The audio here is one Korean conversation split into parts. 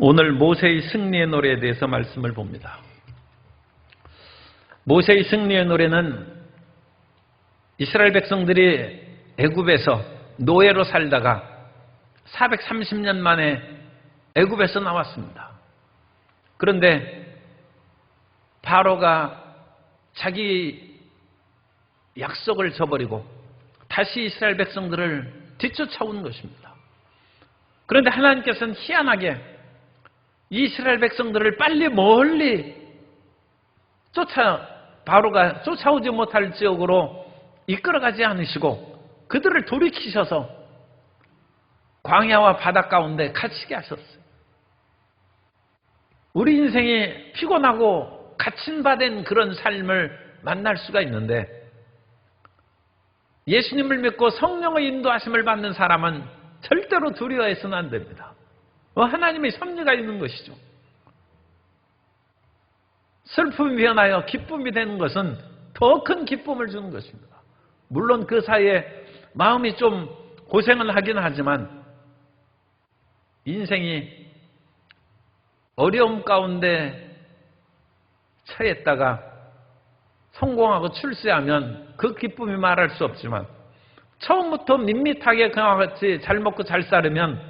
오늘 모세의 승리의 노래에 대해서 말씀을 봅니다. 모세의 승리의 노래는 이스라엘 백성들이 애굽에서 노예로 살다가 430년 만에 애굽에서 나왔습니다. 그런데 바로가 자기 약속을 저버리고 다시 이스라엘 백성들을 뒤쫓아온 것입니다. 그런데 하나님께서는 희한하게 이스라엘 백성들을 빨리 멀리 바로가 쫓아오지 못할 지역으로 이끌어가지 않으시고 그들을 돌이키셔서 광야와 바다 가운데 갇히게 하셨어요. 우리 인생이 피곤하고 갇힌 바 된 그런 삶을 만날 수가 있는데 예수님을 믿고 성령의 인도하심을 받는 사람은 절대로 두려워해서는 안 됩니다. 하나님의 섭리가 있는 것이죠. 슬픔이 변하여 기쁨이 되는 것은 더 큰 기쁨을 주는 것입니다. 물론 그 사이에 마음이 좀 고생은 하긴 하지만 인생이 어려움 가운데 처했다가 성공하고 출세하면 그 기쁨이 말할 수 없지만 처음부터 밋밋하게 그와 같이 잘 먹고 잘 살으면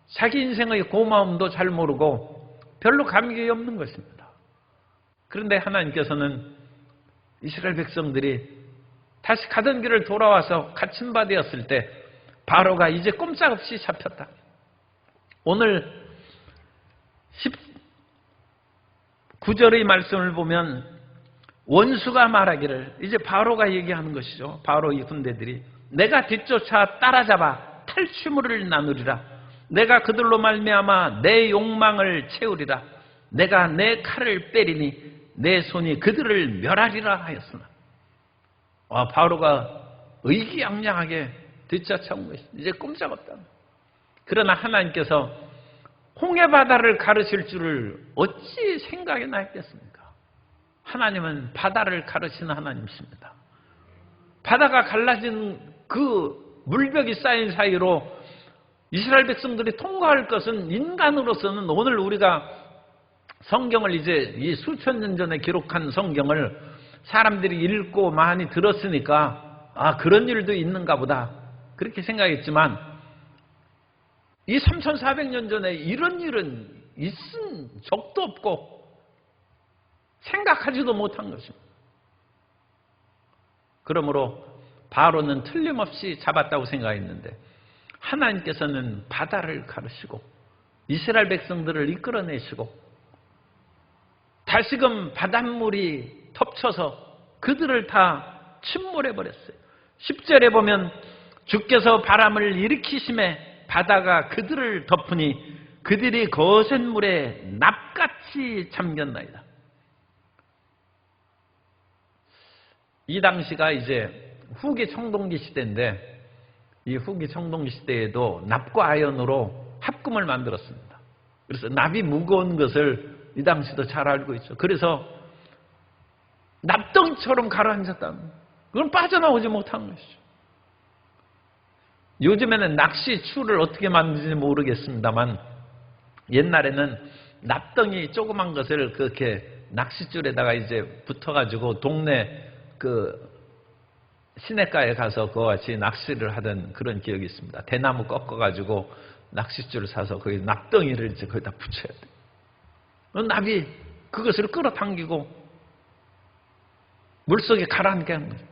자기 인생의 고마움도 잘 모르고 별로 감격이 없는 것입니다. 그런데 하나님께서는 이스라엘 백성들이 다시 가던 길을 돌아와서 갇힌 바 되었을 때 바로가 이제 꼼짝없이 잡혔다. 오늘 19절의 말씀을 보면 원수가 말하기를, 이제 바로가 얘기하는 것이죠. 바로의 군대들이 내가 뒤쫓아 따라잡아 탈취물을 나누리라. 내가 그들로 말미암아 내 욕망을 채우리라. 내가 내 칼을 빼리니 내 손이 그들을 멸하리라 하였으나. 바로가 의기양양하게 뒤쫓아온 것이 이제 꼼짝없다. 그러나 하나님께서 홍해바다를 가르칠 줄을 어찌 생각이나 했겠습니까? 하나님은 바다를 가르치는 하나님이십니다. 바다가 갈라진 그 물벽이 쌓인 사이로 이스라엘 백성들이 통과할 것은 인간으로서는 오늘 우리가 성경을 이제 이 수천 년 전에 기록한 성경을 사람들이 읽고 많이 들었으니까 그런 일도 있는가 보다 그렇게 생각했지만 이 3400년 전에 이런 일은 있은 적도 없고 생각하지도 못한 것입니다. 그러므로 바로는 틀림없이 잡았다고 생각했는데 하나님께서는 바다를 가르시고 이스라엘 백성들을 이끌어내시고 다시금 바닷물이 덮쳐서 그들을 다 침몰해버렸어요. 10절에 보면 주께서 바람을 일으키심에 바다가 그들을 덮으니 그들이 거센 물에 납같이 잠겼나이다. 이 당시가 이제 후기 청동기 시대인데 이 후기 청동기 시대에도 납과 아연으로 합금을 만들었습니다. 그래서 납이 무거운 것을 이 당시도 잘 알고 있죠. 그래서 납덩이처럼 가라앉았다는 거예요. 그건 빠져나오지 못한 것이죠. 요즘에는 낚시줄을 어떻게 만드는지 모르겠습니다만 옛날에는 납덩이 조그만 것을 그렇게 낚시줄에다가 이제 붙어가지고 동네 그 시냇가에 가서 그와 같이 낚시를 하던 그런 기억이 있습니다. 대나무 꺾어가지고 낚싯줄을 사서 거기 납덩이를 이제 거기다 붙여야 돼요. 납이 그것을 끌어당기고 물속에 가라앉게 하는 거죠.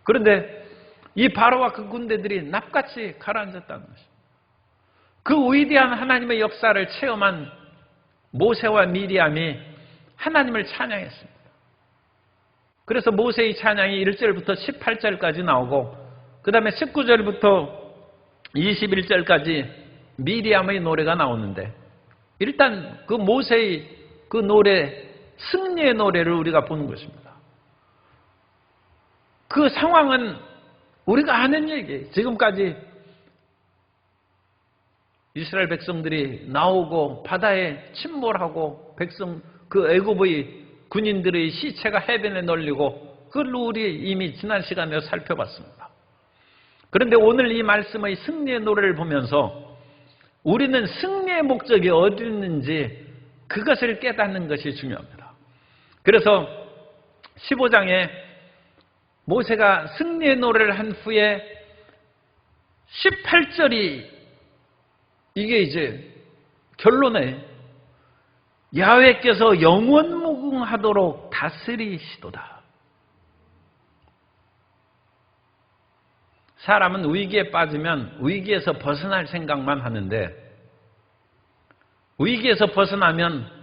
그런데 이 바로와 그 군대들이 납같이 가라앉았다는 것입니다. 그 위대한 하나님의 역사를 체험한 모세와 미리암이 하나님을 찬양했습니다. 그래서 모세의 찬양이 1절부터 18절까지 나오고 그 다음에 19절부터 21절까지 미리암의 노래가 나오는데 일단 그 모세의 그 노래, 승리의 노래를 우리가 보는 것입니다. 그 상황은 우리가 아는 얘기예요. 지금까지 이스라엘 백성들이 나오고 바다에 침몰하고 그 애굽의 군인들의 시체가 해변에 널리고 그걸 우리 이미 지난 시간에 살펴봤습니다. 그런데 오늘 이 말씀의 승리의 노래를 보면서 우리는 승리의 목적이 어디 있는지 그것을 깨닫는 것이 중요합니다. 그래서 15장에 모세가 승리의 노래를 한 후에 18절이 이게 이제 결론에 야훼께서 영원무궁하도록 다스리시도다. 사람은 위기에 빠지면 위기에서 벗어날 생각만 하는데 위기에서 벗어나면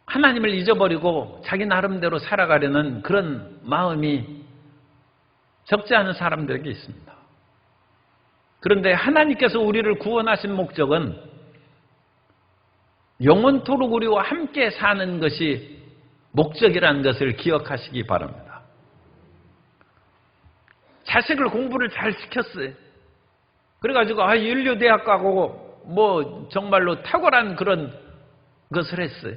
하나님을 잊어버리고 자기 나름대로 살아가려는 그런 마음이 적지 않은 사람들에게 있습니다. 그런데 하나님께서 우리를 구원하신 목적은 영원토록 우리와 함께 사는 것이 목적이라는 것을 기억하시기 바랍니다. 자식을 공부를 잘 시켰어요. 그래가지고 인류대학 가고 뭐 정말로 탁월한 그런 것을 했어요.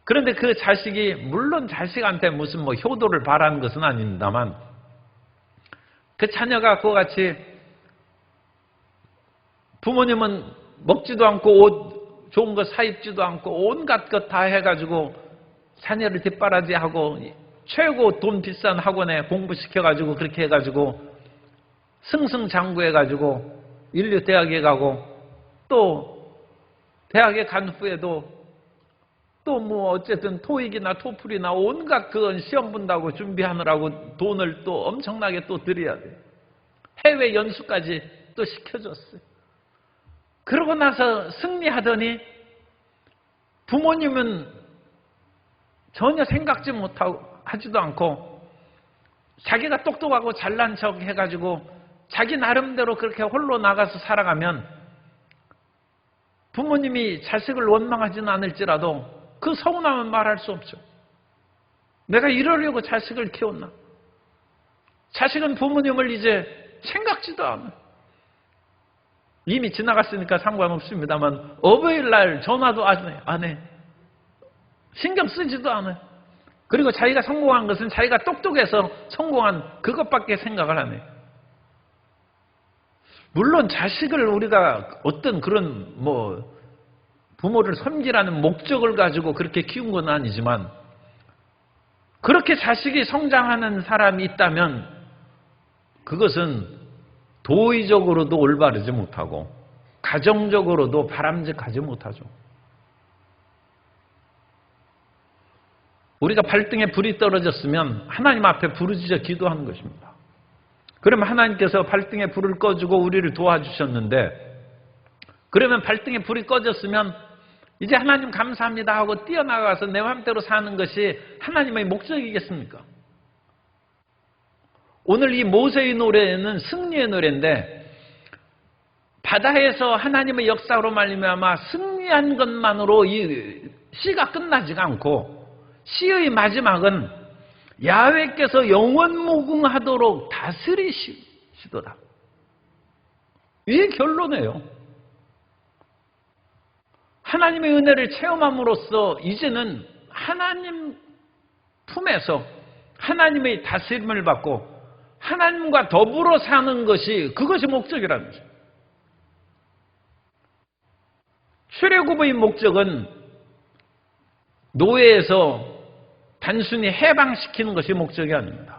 그런데 그 자식이 물론 자식한테 무슨 뭐 효도를 바라는 것은 아닙니다만 그 자녀가 그와 같이 부모님은 먹지도 않고 옷 좋은 거 사입지도 않고 온갖 것 다 해가지고 자녀를 뒷바라지하고 최고 돈 비싼 학원에 공부시켜가지고 그렇게 해가지고 승승장구해가지고 인류 대학에 가고 또 대학에 간 후에도 또 뭐 어쨌든 토익이나 토플이나 온갖 그건 시험 본다고 준비하느라고 돈을 또 엄청나게 또 들여야 돼요. 해외 연수까지 또 시켜줬어요. 그러고 나서 승리하더니 부모님은 전혀 생각지 못하고 하지도 않고 자기가 똑똑하고 잘난 척 해가지고 자기 나름대로 그렇게 홀로 나가서 살아가면 부모님이 자식을 원망하지는 않을지라도 그 서운함은 말할 수 없죠. 내가 이러려고 자식을 키웠나? 자식은 부모님을 이제 생각지도 않아. 이미 지나갔으니까 상관없습니다만 어버이날 전화도 안 해. 신경 쓰지도 않아요. 그리고 자기가 성공한 것은 자기가 똑똑해서 성공한 그것밖에 생각을 안 해요. 물론 자식을 우리가 어떤 그런 뭐 부모를 섬기라는 목적을 가지고 그렇게 키운 건 아니지만 그렇게 자식이 성장하는 사람이 있다면 그것은 도의적으로도 올바르지 못하고 가정적으로도 바람직하지 못하죠. 우리가 발등에 불이 떨어졌으면 하나님 앞에 부르짖어 기도하는 것입니다. 그러면 하나님께서 발등에 불을 꺼주고 우리를 도와주셨는데 그러면 발등에 불이 꺼졌으면 이제 하나님 감사합니다 하고 뛰어나가서 내 맘대로 사는 것이 하나님의 목적이겠습니까? 오늘 이 모세의 노래는 승리의 노래인데 바다에서 하나님의 역사로 말미암아 승리한 것만으로 이 시가 끝나지가 않고 시의 마지막은 야훼께서 영원무궁하도록 다스리시도다. 이게 결론이에요. 하나님의 은혜를 체험함으로써 이제는 하나님 품에서 하나님의 다스림을 받고 하나님과 더불어 사는 것이 그것이 목적이라는 거죠. 출애굽의 목적은 노예에서 단순히 해방시키는 것이 목적이 아닙니다.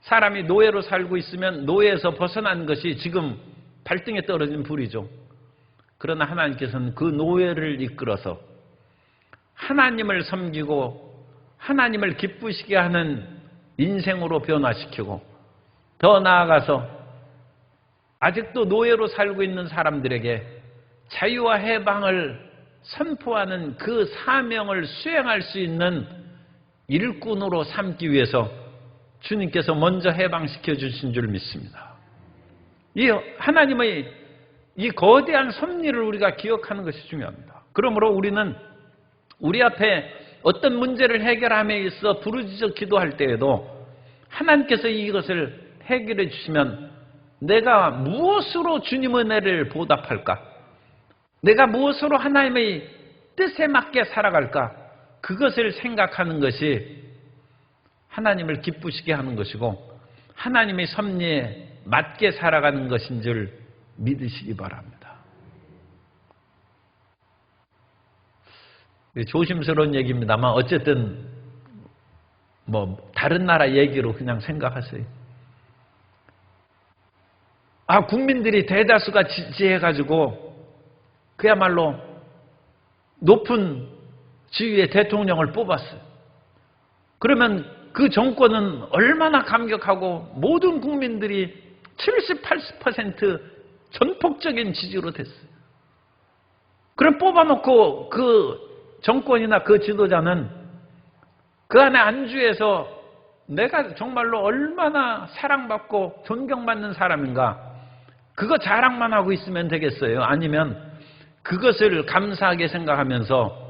사람이 노예로 살고 있으면 노예에서 벗어난 것이 지금 발등에 떨어진 불이죠. 그러나 하나님께서는 그 노예를 이끌어서 하나님을 섬기고 하나님을 기쁘시게 하는 인생으로 변화시키고 더 나아가서 아직도 노예로 살고 있는 사람들에게 자유와 해방을 선포하는 그 사명을 수행할 수 있는 일꾼으로 삼기 위해서 주님께서 먼저 해방시켜 주신 줄 믿습니다. 이 하나님의 이 거대한 섭리를 우리가 기억하는 것이 중요합니다. 그러므로 우리는 우리 앞에 어떤 문제를 해결함에 있어 부르짖어 기도할 때에도 하나님께서 이것을 해결해 주시면 내가 무엇으로 주님의 은혜를 보답할까? 내가 무엇으로 하나님의 뜻에 맞게 살아갈까? 그것을 생각하는 것이 하나님을 기쁘시게 하는 것이고 하나님의 섭리에 맞게 살아가는 것인 줄 믿으시기 바랍니다. 조심스러운 얘기입니다만 어쨌든 다른 나라 얘기로 그냥 생각하세요. 국민들이 대다수가 지지해가지고 그야말로 높은 지위의 대통령을 뽑았어요. 그러면 그 정권은 얼마나 감격하고 모든 국민들이 70, 80% 전폭적인 지지로 됐어요. 그럼 뽑아놓고 그 정권이나 그 지도자는 그 안에 안주해서 내가 정말로 얼마나 사랑받고 존경받는 사람인가, 그거 자랑만 하고 있으면 되겠어요? 아니면 그것을 감사하게 생각하면서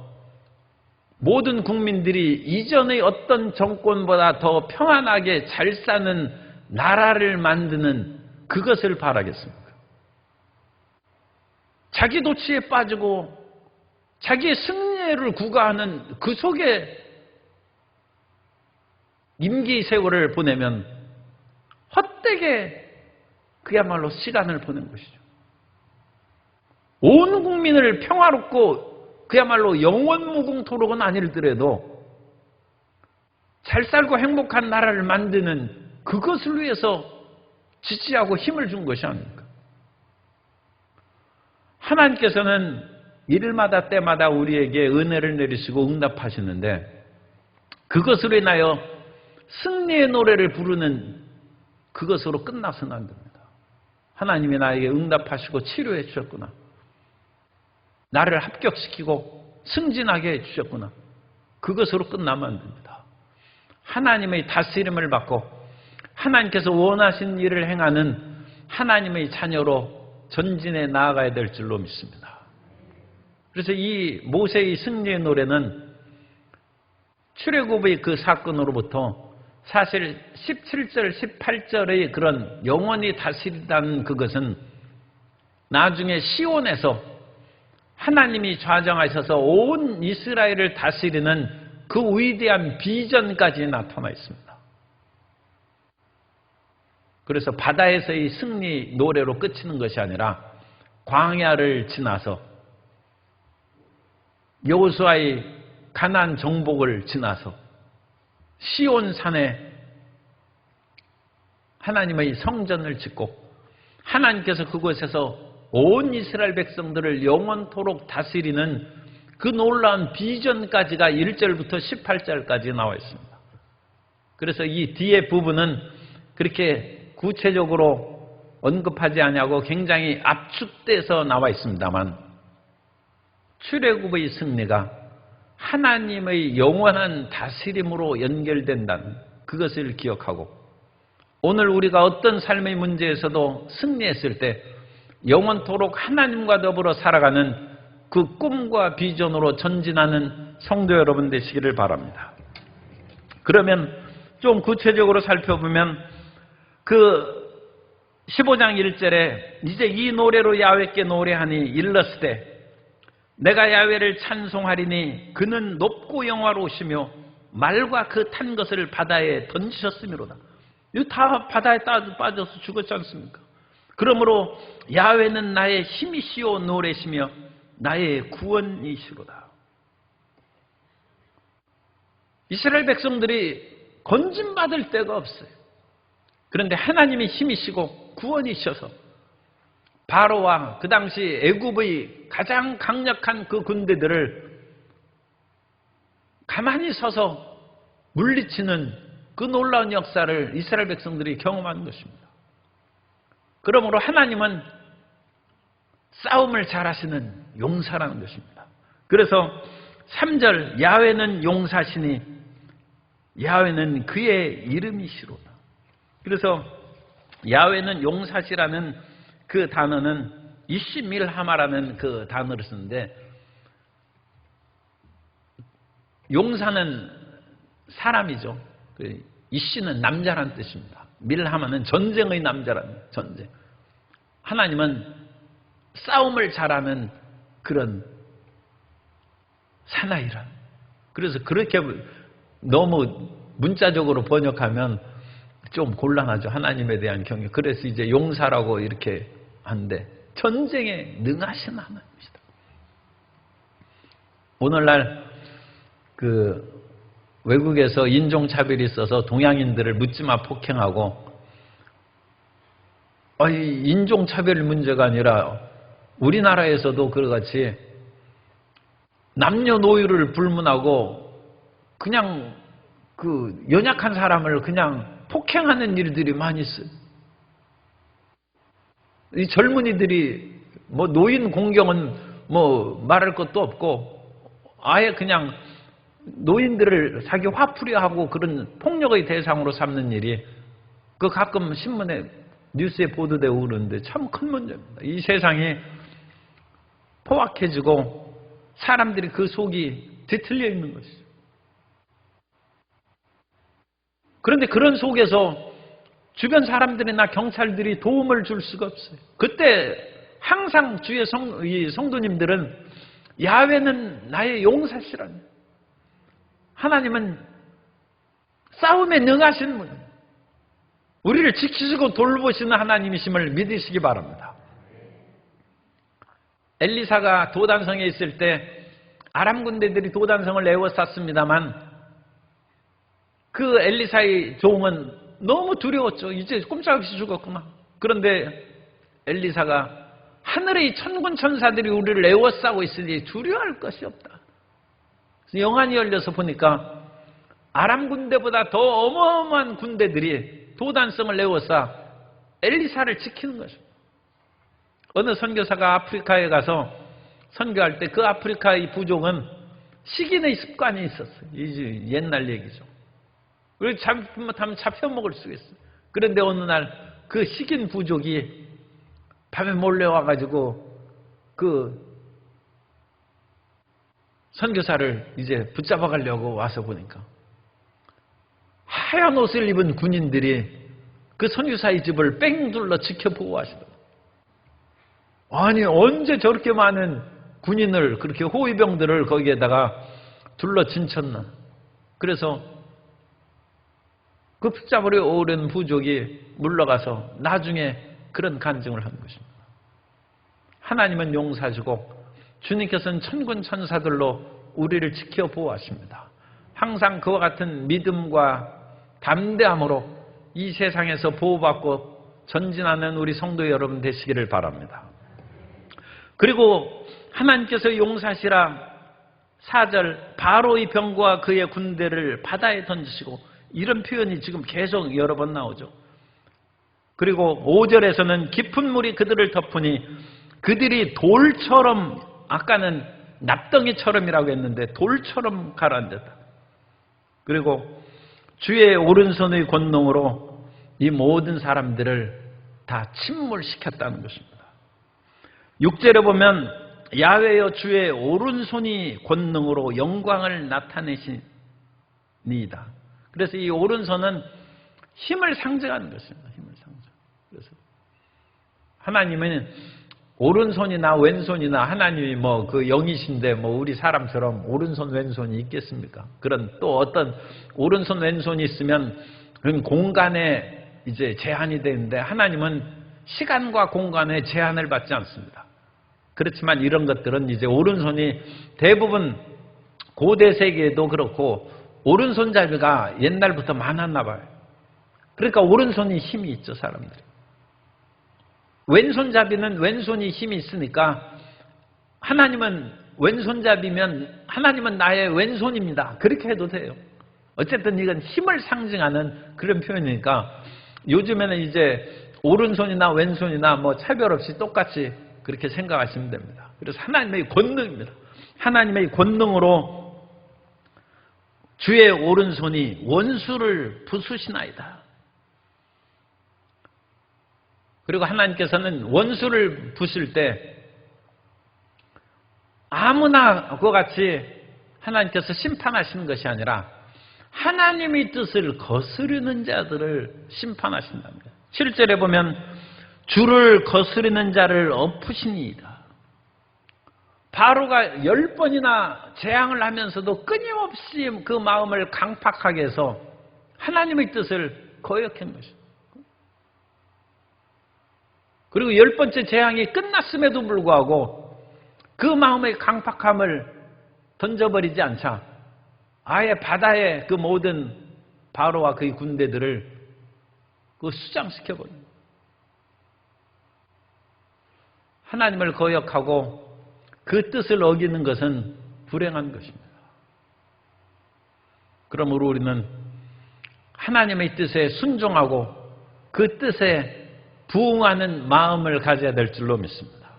모든 국민들이 이전의 어떤 정권보다 더 평안하게 잘 사는 나라를 만드는 그것을 바라겠습니까? 자기 도취에 빠지고 자기의 승리를 구가하는 그 속에 임기 세월을 보내면 헛되게 그야말로 시간을 보낸 것이죠. 온 국민을 평화롭고 그야말로 영원무궁토록은 아니더라도 잘 살고 행복한 나라를 만드는 그것을 위해서 지지하고 힘을 준 것이 아닙니까? 하나님께서는 일마다 때마다 우리에게 은혜를 내리시고 응답하시는데 그것으로 인하여 승리의 노래를 부르는 그것으로 끝나서는 안 됩니다. 하나님이 나에게 응답하시고 치료해 주셨구나. 나를 합격시키고 승진하게 해 주셨구나. 그것으로 끝나면 안 됩니다. 하나님의 다스림을 받고 하나님께서 원하신 일을 행하는 하나님의 자녀로 전진해 나아가야 될 줄로 믿습니다. 그래서 이 모세의 승리의 노래는 출애굽의 그 사건으로부터 사실 17절, 18절의 그런 영원히 다스리다는 그것은 나중에 시온에서 하나님이 좌정하셔서 온 이스라엘을 다스리는 그 위대한 비전까지 나타나 있습니다. 그래서 바다에서의 승리 노래로 그치는 것이 아니라 광야를 지나서 여호수아의 가나안 정복을 지나서 시온산에 하나님의 성전을 짓고 하나님께서 그곳에서 온 이스라엘 백성들을 영원토록 다스리는 그 놀라운 비전까지가 1절부터 18절까지 나와 있습니다. 그래서 이 뒤에 부분은 그렇게 구체적으로 언급하지 아니하고 굉장히 압축돼서 나와 있습니다만 출애굽의 승리가 하나님의 영원한 다스림으로 연결된다는 그것을 기억하고 오늘 우리가 어떤 삶의 문제에서도 승리했을 때 영원토록 하나님과 더불어 살아가는 그 꿈과 비전으로 전진하는 성도 여러분 되시기를 바랍니다. 그러면 좀 구체적으로 살펴보면 그 15장 1절에 이제 이 노래로 야훼께 노래하니 일렀으되 내가 야훼를 찬송하리니 그는 높고 영화로우시며 말과 그 탄 것을 바다에 던지셨음이로다. 이거 다 바다에 빠져서 죽었지 않습니까? 그러므로 야훼는 나의 힘이시오 노래시며 나의 구원이시로다. 이스라엘 백성들이 건진받을 데가 없어요. 그런데 하나님이 힘이시고 구원이셔서 바로와 그 당시 애굽의 가장 강력한 그 군대들을 가만히 서서 물리치는 그 놀라운 역사를 이스라엘 백성들이 경험한 것입니다. 그러므로 하나님은 싸움을 잘하시는 용사라는 것입니다. 그래서 3절 야훼는 용사시니 야훼는 그의 이름이시로다. 그래서 야훼는 용사시라는 그 단어는 이시밀하마라는 그 단어를 쓰는데 용사는 사람이죠. 이시는 남자란 뜻입니다. 밀하마는 전쟁의 남자라는 전쟁. 하나님은 싸움을 잘하는 그런 사나이란. 그래서 그렇게 너무 문자적으로 번역하면 좀 곤란하죠. 하나님에 대한 경외. 그래서 이제 용사라고 이렇게 하는데 전쟁에 능하신 하나님이시다. 오늘날 외국에서 인종차별이 있어서 동양인들을 묻지마 폭행하고, 인종차별 문제가 아니라 우리나라에서도 그같이 남녀노소를 불문하고 그냥 연약한 사람을 그냥 폭행하는 일들이 많이 있어요. 이 젊은이들이 노인 공경은 말할 것도 없고 아예 그냥 노인들을 자기 화풀이하고 그런 폭력의 대상으로 삼는 일이 가끔 신문에 뉴스에 보도되고 그러는데 참 큰 문제입니다. 이 세상이 포악해지고 사람들이 그 속이 뒤틀려 있는 것이죠. 그런데 그런 속에서 주변 사람들이나 경찰들이 도움을 줄 수가 없어요. 그때 항상 주의 성도님들은 야훼는 나의 용사시라니, 하나님은 싸움에 능하신 분, 우리를 지키시고 돌보시는 하나님이심을 믿으시기 바랍니다. 엘리사가 도단성에 있을 때 아람 군대들이 도단성을 에워쌌습니다만 그 엘리사의 종은 너무 두려웠죠. 이제 꼼짝없이 죽었구나. 그런데 엘리사가 하늘의 천군 천사들이 우리를 에워싸고 있으니 두려워할 것이 없다. 영안이 열려서 보니까 아람 군대보다 더 어마어마한 군대들이 도단성을 에워싸 엘리사를 지키는 것입니다. 어느 선교사가 아프리카에 가서 선교할 때 그 아프리카의 부족은 식인의 습관이 있었어요. 옛날 얘기죠. 그래서 잘못하면 잡혀먹을 수가 있어요. 그런데 어느 날 그 식인 부족이 밤에 몰래 와가지고 그 선교사를 이제 붙잡아 가려고 와서 보니까 하얀 옷을 입은 군인들이 그 선교사의 집을 뺑 둘러 지켜보고 하시더라고요. 아니, 언제 저렇게 많은 군인을, 그렇게 호위병들을 거기에다가 둘러 진쳤나. 그래서 그 붙잡으려 오른 부족이 물러가서 나중에 그런 간증을 한 것입니다. 하나님은 용사시고 주님께서는 천군 천사들로 우리를 지켜 보호하십니다. 항상 그와 같은 믿음과 담대함으로 이 세상에서 보호받고 전진하는 우리 성도 여러분 되시기를 바랍니다. 그리고 하나님께서 용사시라 4절 바로의 병거와 그의 군대를 바다에 던지시고, 이런 표현이 지금 계속 여러 번 나오죠. 그리고 5절에서는 깊은 물이 그들을 덮으니 그들이 돌처럼, 아까는 납덩이처럼이라고 했는데 돌처럼 가라앉았다. 그리고 주의 오른손의 권능으로 이 모든 사람들을 다 침몰시켰다는 것입니다. 6절에 보면 야훼여 주의 오른손이 권능으로 영광을 나타내시니이다. 그래서 이 오른손은 힘을 상징하는 것입니다. 힘을 상징. 그래서 하나님은 오른손이나 왼손이나, 하나님이 그 영이신데 우리 사람처럼 오른손 왼손이 있겠습니까? 그런 또 어떤 오른손 왼손이 있으면 그런 공간에 이제 제한이 되는데, 하나님은 시간과 공간에 제한을 받지 않습니다. 그렇지만 이런 것들은 이제 오른손이 대부분 고대 세계에도 그렇고 오른손잡이가 옛날부터 많았나 봐요. 그러니까 오른손이 힘이 있죠, 사람들이. 왼손잡이는 왼손이 힘이 있으니까 하나님은 왼손잡이면 하나님은 나의 왼손입니다. 그렇게 해도 돼요. 어쨌든 이건 힘을 상징하는 그런 표현이니까 요즘에는 이제 오른손이나 왼손이나 차별 없이 똑같이 그렇게 생각하시면 됩니다. 그래서 하나님의 권능입니다. 하나님의 권능으로 주의 오른손이 원수를 부수시나이다. 그리고 하나님께서는 원수를 부실 때 아무나 그와 같이 하나님께서 심판하시는 것이 아니라 하나님의 뜻을 거스르는 자들을 심판하신답니다. 7절에 보면 주를 거스르는 자를 엎으시니이다. 바로가 10번이나 재앙을 하면서도 끊임없이 그 마음을 강팍하게 해서 하나님의 뜻을 거역한 것입니다. 그리고 10번째 재앙이 끝났음에도 불구하고 그 마음의 강팍함을 던져버리지 않자 아예 바다에 그 모든 바로와 그의 군대들을 수장시켜버립니다. 하나님을 거역하고 그 뜻을 어기는 것은 불행한 것입니다. 그러므로 우리는 하나님의 뜻에 순종하고 그 뜻에 부응하는 마음을 가져야 될 줄로 믿습니다.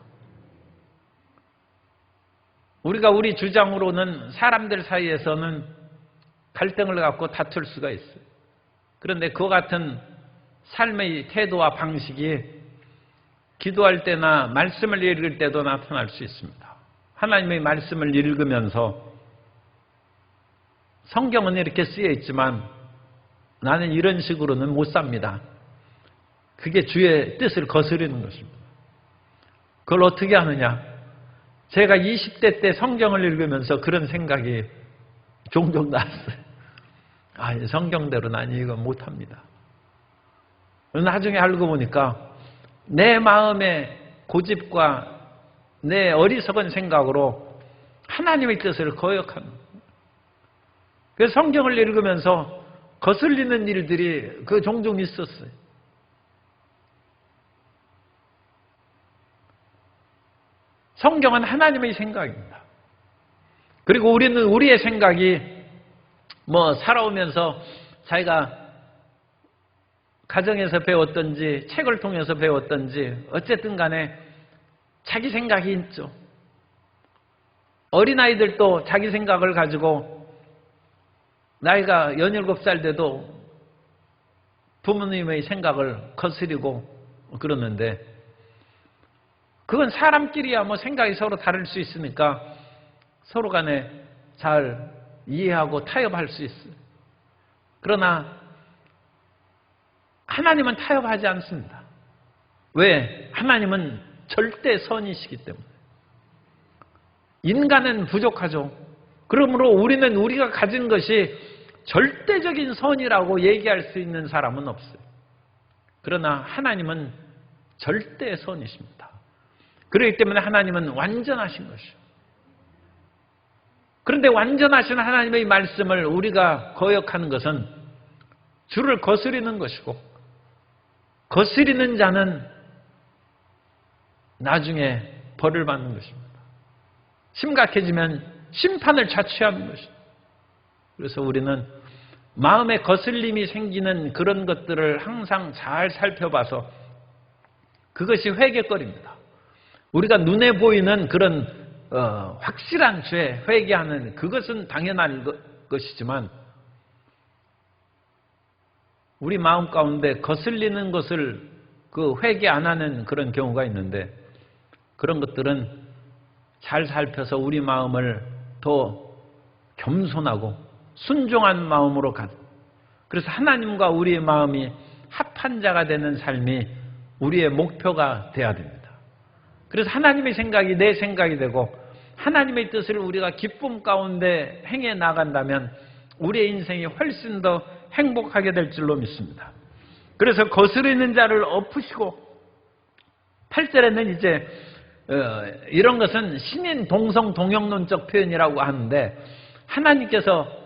우리가 우리 주장으로는 사람들 사이에서는 갈등을 갖고 다툴 수가 있어요. 그런데 그와 같은 삶의 태도와 방식이 기도할 때나 말씀을 읽을 때도 나타날 수 있습니다. 하나님의 말씀을 읽으면서 성경은 이렇게 쓰여 있지만 나는 이런 식으로는 못 삽니다. 그게 주의 뜻을 거스르는 것입니다. 그걸 어떻게 하느냐? 제가 20대 때 성경을 읽으면서 그런 생각이 종종 났어요. 성경대로 난 이거 못합니다. 나중에 알고 보니까 내 마음의 고집과 내 어리석은 생각으로 하나님의 뜻을 거역하는 거예요. 그래서 성경을 읽으면서 거슬리는 일들이 종종 있었어요. 성경은 하나님의 생각입니다. 그리고 우리는 우리의 생각이 살아오면서 자기가 가정에서 배웠던지 책을 통해서 배웠던지 어쨌든 간에 자기 생각이 있죠. 어린아이들도 자기 생각을 가지고 나이가 17살 돼도 부모님의 생각을 거스리고 그러는데 그건 사람끼리야 생각이 서로 다를 수 있으니까 서로 간에 잘 이해하고 타협할 수 있어요. 그러나 하나님은 타협하지 않습니다. 왜? 하나님은 절대 선이시기 때문에. 인간은 부족하죠. 그러므로 우리는 우리가 가진 것이 절대적인 선이라고 얘기할 수 있는 사람은 없어요. 그러나 하나님은 절대 선이십니다. 그렇기 때문에 하나님은 완전하신 것이죠. 그런데 완전하신 하나님의 말씀을 우리가 거역하는 것은 주를 거스리는 것이고 거스리는 자는 나중에 벌을 받는 것입니다. 심각해지면 심판을 자취하는 것입니다. 그래서 우리는 마음에 거슬림이 생기는 그런 것들을 항상 잘 살펴봐서 그것이 회개거리입니다. 우리가 눈에 보이는 그런 확실한 죄, 회개하는 그것은 당연한 것이지만 우리 마음 가운데 거슬리는 것을 회개 안 하는 그런 경우가 있는데 그런 것들은 잘 살펴서 우리 마음을 더 겸손하고 순종한 마음으로 그래서 하나님과 우리의 마음이 합한 자가 되는 삶이 우리의 목표가 돼야 됩니다. 그래서 하나님의 생각이 내 생각이 되고 하나님의 뜻을 우리가 기쁨 가운데 행해 나간다면 우리의 인생이 훨씬 더 행복하게 될 줄로 믿습니다. 그래서 거스르는 자를 엎으시고 8절에는 이제 이런 것은 신인 동성 동형론적 표현이라고 하는데 하나님께서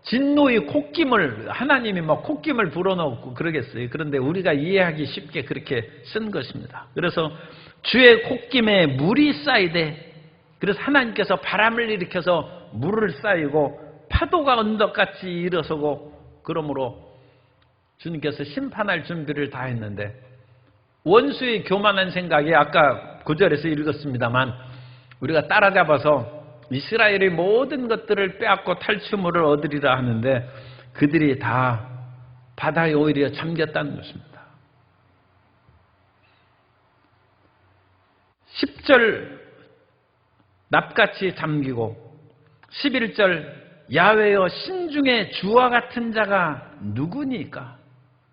진노의 콧김을 하나님이 콧김을 불어넣고 그러겠어요. 그런데 우리가 이해하기 쉽게 그렇게 쓴 것입니다. 그래서 주의 콧김에 물이 쌓이되 그래서 하나님께서 바람을 일으켜서 물을 쌓이고 파도가 언덕같이 일어서고 그러므로 주님께서 심판할 준비를 다 했는데 원수의 교만한 생각이 아까 9절에서 읽었습니다만 우리가 따라잡아서 이스라엘의 모든 것들을 빼앗고 탈취물을 얻으리라 하는데 그들이 다 바다에 오히려 잠겼다는 것입니다. 10절 납같이 잠기고 11절 야훼여 신중에 주와 같은 자가 누구니까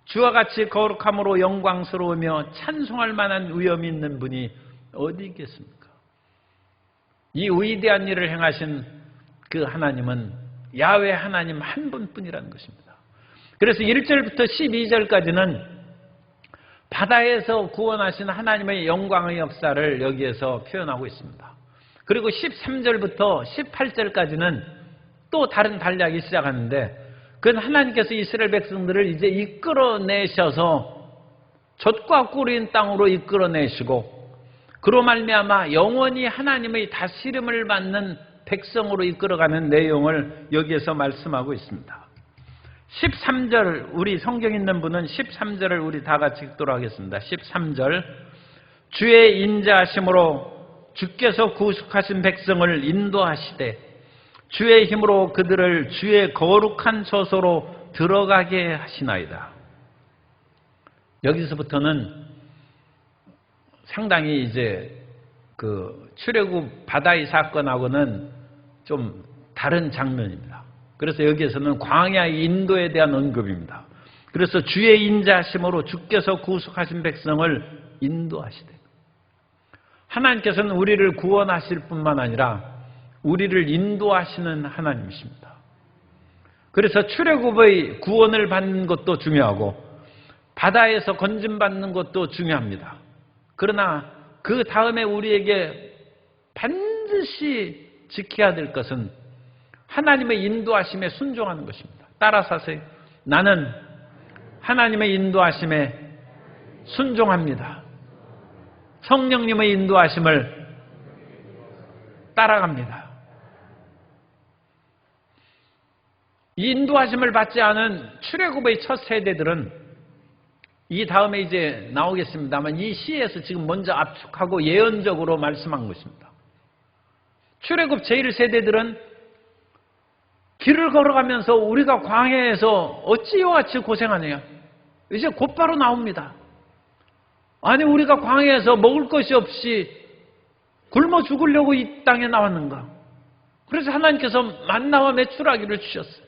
주와 같이 거룩함으로 영광스러우며 찬송할 만한 위엄이 있는 분이 어디 있겠습니까? 이 위대한 일을 행하신 그 하나님은 야훼 하나님 한 분뿐이라는 것입니다. 그래서 1절부터 12절까지는 바다에서 구원하신 하나님의 영광의 역사를 여기에서 표현하고 있습니다. 그리고 13절부터 18절까지는 또 다른 단락이 시작하는데, 그건 하나님께서 이스라엘 백성들을 이제 이끌어내셔서 젖과 꿀인 땅으로 이끌어내시고, 그로 말미암아 영원히 하나님의 다스림을 받는 백성으로 이끌어가는 내용을 여기에서 말씀하고 있습니다. 13절, 우리 성경 있는 분은 13절을 우리 다 같이 읽도록 하겠습니다. 13절, 주의 인자하심으로 주께서 구속하신 백성을 인도하시되 주의 힘으로 그들을 주의 거룩한 처소로 들어가게 하시나이다. 여기서부터는 상당히 이제 그 출애굽 바다의 사건하고는 좀 다른 장면입니다. 그래서 여기에서는 광야의 인도에 대한 언급입니다. 그래서 주의 인자하심으로 주께서 구속하신 백성을 인도하시되, 하나님께서는 우리를 구원하실 뿐만 아니라 우리를 인도하시는 하나님이십니다. 그래서 출애굽의 구원을 받는 것도 중요하고 바다에서 건짐받는 것도 중요합니다. 그러나 그 다음에 우리에게 반드시 지켜야 될 것은 하나님의 인도하심에 순종하는 것입니다. 따라서 하세요. 나는 하나님의 인도하심에 순종합니다. 성령님의 인도하심을 따라갑니다. 이 인도하심을 받지 않은 출애굽의 첫 세대들은, 이 다음에 이제 나오겠습니다만 이 시에서 지금 먼저 압축하고 예언적으로 말씀한 것입니다. 출애굽 제1세대들은 길을 걸어가면서 우리가 광야에서 어찌 이와 같이 고생하느냐, 이제 곧바로 나옵니다. 아니, 우리가 광야에서 먹을 것이 없이 굶어 죽으려고 이 땅에 나왔는가? 그래서 하나님께서 만나와 메추라기를 주셨어요.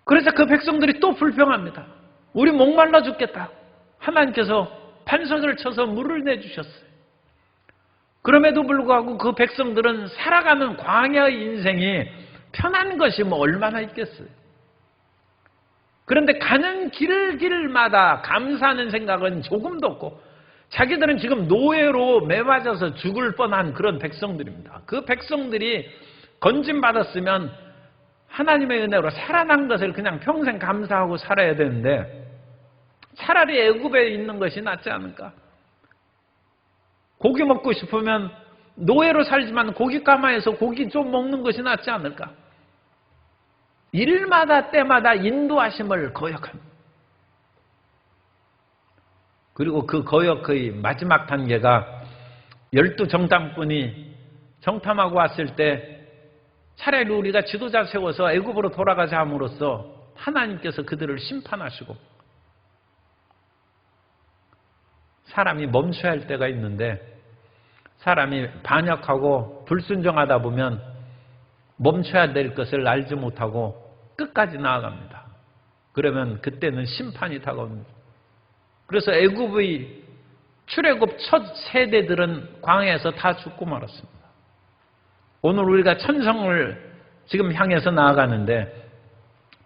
그래서 그 백성들이 또 불평합니다. 우리 목말라 죽겠다. 하나님께서 반석을 쳐서 물을 내주셨어요. 그럼에도 불구하고 그 백성들은 살아가는 광야의 인생이 편한 것이 뭐 얼마나 있겠어요. 그런데 가는 길마다 감사하는 생각은 조금도 없고, 자기들은 지금 노예로 매맞아서 죽을 뻔한 그런 백성들입니다. 그 백성들이 건짐받았으면 하나님의 은혜로 살아난 것을 그냥 평생 감사하고 살아야 되는데, 차라리 애굽에 있는 것이 낫지 않을까? 고기 먹고 싶으면 노예로 살지만 고기 가마에서 고기 좀 먹는 것이 낫지 않을까? 일마다 때마다 인도하심을 거역합니다. 그리고 그 거역의 마지막 단계가 12 정탐꾼이 정탐하고 왔을 때 차라리 우리가 지도자 세워서 애굽으로 돌아가자 함으로써 하나님께서 그들을 심판하시고, 사람이 멈춰야 할 때가 있는데 사람이 반역하고 불순종하다 보면 멈춰야 될 것을 알지 못하고 끝까지 나아갑니다. 그러면 그때는 심판이 다가옵니다. 그래서 애굽의 출애굽 첫 세대들은 광야에서 다 죽고 말았습니다. 오늘 우리가 천성을 지금 향해서 나아가는데,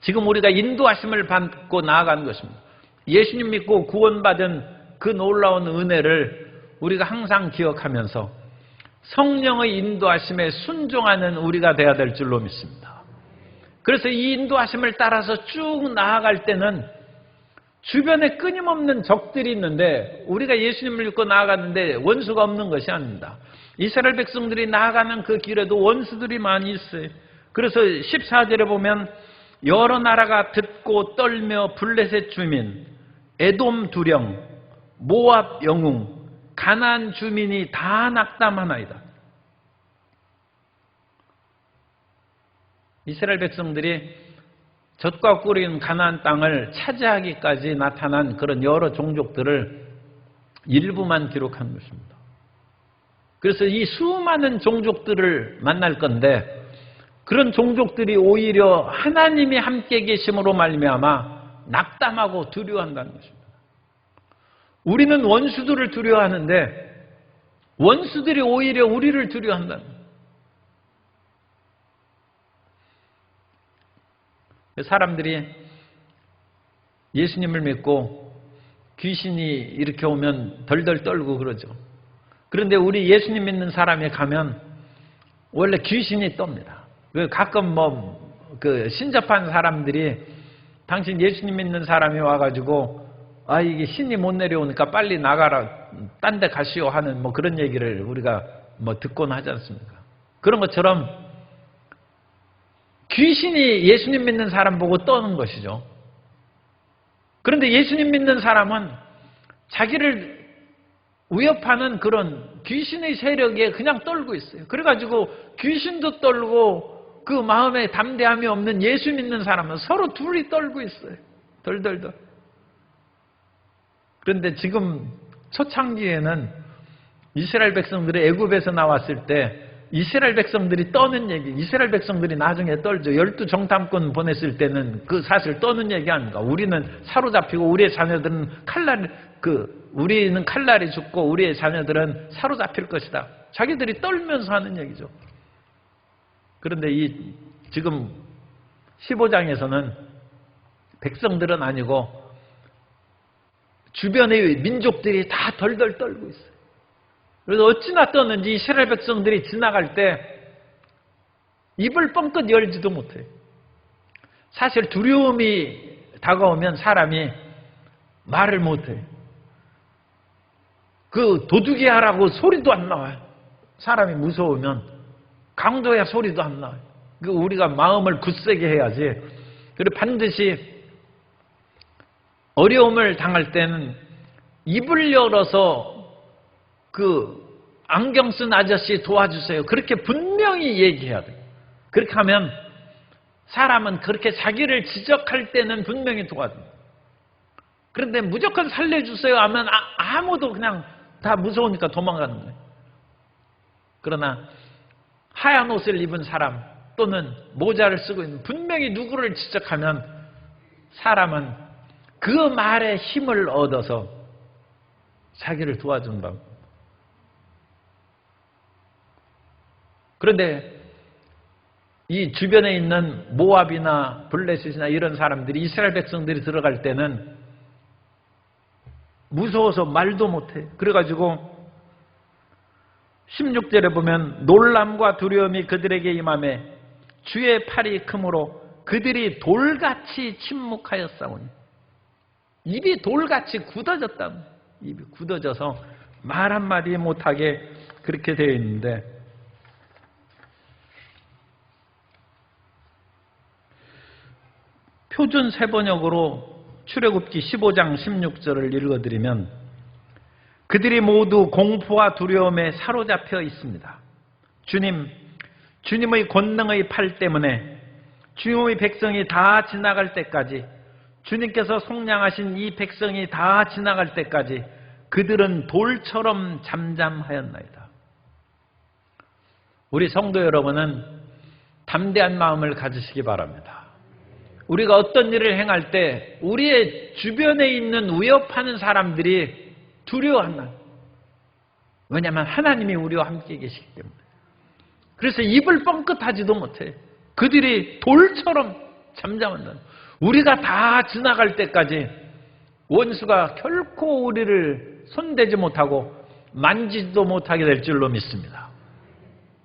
지금 우리가 인도하심을 받고 나아가는 것입니다. 예수님 믿고 구원받은 그 놀라운 은혜를 우리가 항상 기억하면서 성령의 인도하심에 순종하는 우리가 되어야 될 줄로 믿습니다. 그래서 이 인도하심을 따라서 쭉 나아갈 때는 주변에 끊임없는 적들이 있는데, 우리가 예수님을 믿고 나아가는데 원수가 없는 것이 아닙니다. 이스라엘 백성들이 나아가는 그 길에도 원수들이 많이 있어요. 그래서 14절에 보면 여러 나라가 듣고 떨며 블레셋 주민, 에돔 두령, 모압 영웅, 가나안 주민이 다 낙담하나이다. 이스라엘 백성들이 젖과 꿀인 가나안 땅을 차지하기까지 나타난 그런 여러 종족들을 일부만 기록한 것입니다. 그래서 이 수많은 종족들을 만날 건데, 그런 종족들이 오히려 하나님이 함께 계심으로 말미암아 낙담하고 두려워한다는 것입니다. 우리는 원수들을 두려워하는데 원수들이 오히려 우리를 두려워한다는 거예요. 사람들이 예수님을 믿고 귀신이 이렇게 오면 덜덜 떨고 그러죠. 그런데 우리 예수님 믿는 사람이 가면 원래 귀신이 떱니다. 가끔 신접한 사람들이 당신 예수님 믿는 사람이 와가지고 이게 신이 못 내려오니까 빨리 나가라, 딴 데 가시오 하는 그런 얘기를 우리가 듣곤 하지 않습니까? 그런 것처럼 귀신이 예수님 믿는 사람 보고 떠는 것이죠. 그런데 예수님 믿는 사람은 자기를 위협하는 그런 귀신의 세력에 그냥 떨고 있어요. 그래가지고 귀신도 떨고 그 마음에 담대함이 없는 예수 믿는 사람은 서로 둘이 떨고 있어요. 덜덜덜. 그런데 지금 초창기에는 이스라엘 백성들이 애굽에서 나왔을 때 이스라엘 백성들이 떠는 얘기, 이스라엘 백성들이 나중에 떨죠. 12정탐꾼 보냈을 때는 그 사실 떠는 얘기 아닌가. 우리는 사로잡히고 우리의 자녀들은 우리는 칼날이 죽고 우리의 자녀들은 사로잡힐 것이다. 자기들이 떨면서 하는 얘기죠. 그런데 지금 15장에서는 백성들은 아니고 주변의 민족들이 다 덜덜 떨고 있어요. 그래서 어찌나 떴는지 이스라엘 백성들이 지나갈 때 입을 뻥끗 열지도 못해요. 사실 두려움이 다가오면 사람이 말을 못해요. 도둑이 하라고 소리도 안 나와요. 사람이 무서우면 강도야 소리도 안 나와요. 우리가 마음을 굳세게 해야지. 그리고 반드시 어려움을 당할 때는 입을 열어서 안경 쓴 아저씨 도와주세요. 그렇게 분명히 얘기해야 돼요. 그렇게 하면 사람은 그렇게 자기를 지적할 때는 분명히 도와줍니다. 그런데 무조건 살려주세요 하면 아무도 그냥 다 무서우니까 도망가는 거예요. 그러나 하얀 옷을 입은 사람 또는 모자를 쓰고 있는 분명히 누구를 지적하면 사람은 그 말에 힘을 얻어서 자기를 도와준다. 그런데 이 주변에 있는 모압이나 블레셋이나 이런 사람들이 이스라엘 백성들이 들어갈 때는 무서워서 말도 못해. 그래가지고 16절에 보면 놀람과 두려움이 그들에게 임하매 주의 팔이 크므로 그들이 돌같이 침묵하였사오니. 입이 돌같이 굳어졌다. 입이 굳어져서 말 한마디 못하게 그렇게 되어 있는데, 표준 세번역으로 출애굽기 15장 16절을 읽어드리면 그들이 모두 공포와 두려움에 사로잡혀 있습니다. 주님의 권능의 팔 때문에 주님의 백성이 다 지나갈 때까지, 주님께서 속량하신 이 백성이 다 지나갈 때까지 그들은 돌처럼 잠잠하였나이다. 우리 성도 여러분은 담대한 마음을 가지시기 바랍니다. 우리가 어떤 일을 행할 때 우리의 주변에 있는 위협하는 사람들이 두려워한다. 왜냐하면 하나님이 우리와 함께 계시기 때문에. 그래서 입을 뻥끗하지도 못해. 그들이 돌처럼 잠잠한다. 우리가 다 지나갈 때까지 원수가 결코 우리를 손대지 못하고 만지지도 못하게 될 줄로 믿습니다.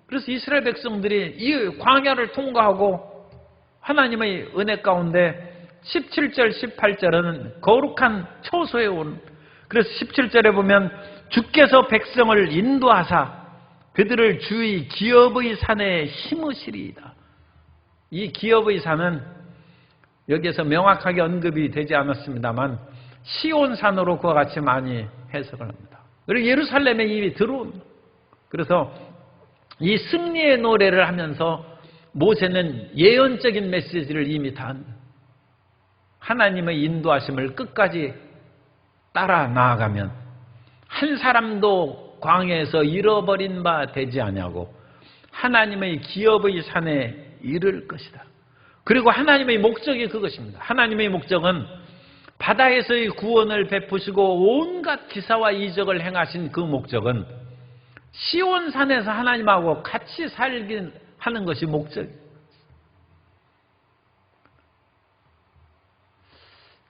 그래서 이스라엘 백성들이 이 광야를 통과하고 하나님의 은혜 가운데 17절, 18절은 거룩한 처소에 온, 그래서 17절에 보면 주께서 백성을 인도하사 그들을 주의 기업의 산에 심으시리이다. 이 기업의 산은 여기에서 명확하게 언급이 되지 않았습니다만 시온산으로 그와 같이 많이 해석을 합니다. 그리고 예루살렘에 이미 들어옵니다. 그래서 이 승리의 노래를 하면서 모세는 예언적인 메시지를 이미 다 하나님의 인도하심을 끝까지 따라 나아가면 한 사람도 광야에서 잃어버린 바 되지 아니하고 하나님의 기업의 산에 이를 것이다. 그리고 하나님의 목적이 그것입니다. 하나님의 목적은 바다에서의 구원을 베푸시고 온갖 기사와 이적을 행하신 그 목적은 시온산에서 하나님하고 같이 살긴 하는 것이 목적이에요.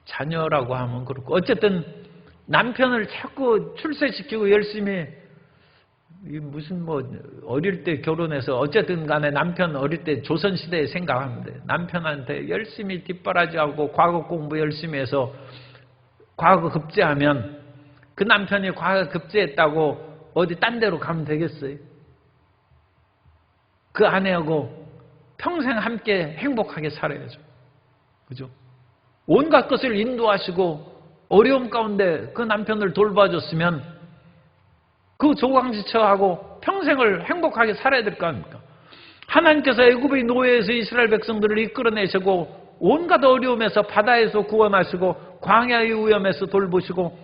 자녀라고 하면 그렇고 어쨌든 남편을 자꾸 출세시키고 열심히 무슨 어릴 때 결혼해서 어쨌든 간에 남편 어릴 때 조선시대에 생각하는데 남편한테 열심히 뒷바라지하고 과거 공부 열심히 해서 과거 급제하면 그 남편이 과거 급제했다고 어디 딴 데로 가면 되겠어요? 그 아내하고 평생 함께 행복하게 살아야죠. 그죠? 온갖 것을 인도하시고 어려움 가운데 그 남편을 돌봐줬으면 그 조광지처하고 평생을 행복하게 살아야 될 거 아닙니까? 하나님께서 애굽의 노예에서 이스라엘 백성들을 이끌어내시고 온갖 어려움에서 바다에서 구원하시고 광야의 위험에서 돌보시고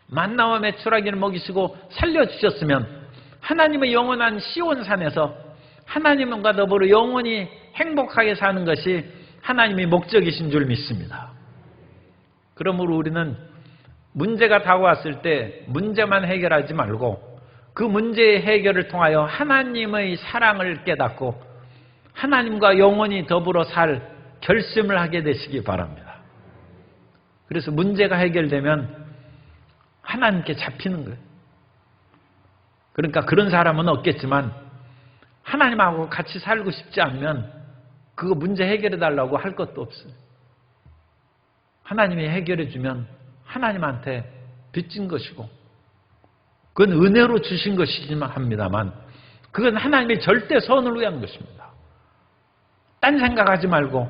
만나와 메추라기를 먹이시고 살려주셨으면 하나님의 영원한 시온산에서 하나님과 더불어 영원히 행복하게 사는 것이 하나님의 목적이신 줄 믿습니다. 그러므로 우리는 문제가 다가왔을 때 문제만 해결하지 말고 그 문제의 해결을 통하여 하나님의 사랑을 깨닫고 하나님과 영원히 더불어 살 결심을 하게 되시기 바랍니다. 그래서 문제가 해결되면 하나님께 잡히는 거예요. 그러니까 그런 사람은 없겠지만 하나님하고 같이 살고 싶지 않으면 그거 문제 해결해 달라고 할 것도 없어요. 하나님이 해결해 주면 하나님한테 빚진 것이고 그건 은혜로 주신 것이지만 합니다만 그건 하나님의 절대 선을 위한 것입니다. 딴 생각하지 말고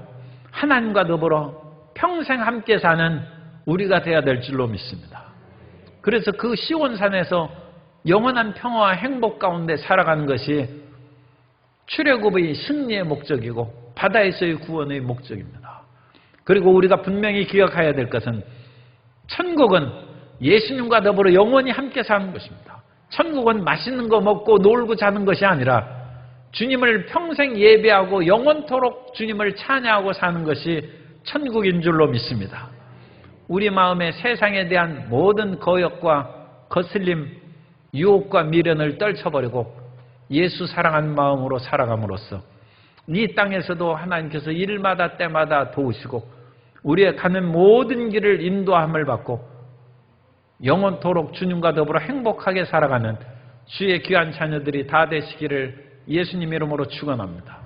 하나님과 더불어 평생 함께 사는 우리가 되어야 될 줄로 믿습니다. 그래서 그 시온산에서 영원한 평화와 행복 가운데 살아가는 것이 출애굽의 승리의 목적이고 바다에서의 구원의 목적입니다. 그리고 우리가 분명히 기억해야 될 것은 천국은 예수님과 더불어 영원히 함께 사는 것입니다. 천국은 맛있는 거 먹고 놀고 자는 것이 아니라 주님을 평생 예배하고 영원토록 주님을 찬양하고 사는 것이 천국인 줄로 믿습니다. 우리 마음에 세상에 대한 모든 거역과 거슬림, 유혹과 미련을 떨쳐버리고 예수 사랑하는 마음으로 살아감으로써 이 땅에서도 하나님께서 일마다 때마다 도우시고 우리의 가는 모든 길을 인도함을 받고 영원토록 주님과 더불어 행복하게 살아가는 주의 귀한 자녀들이 다 되시기를 예수님 이름으로 축원합니다.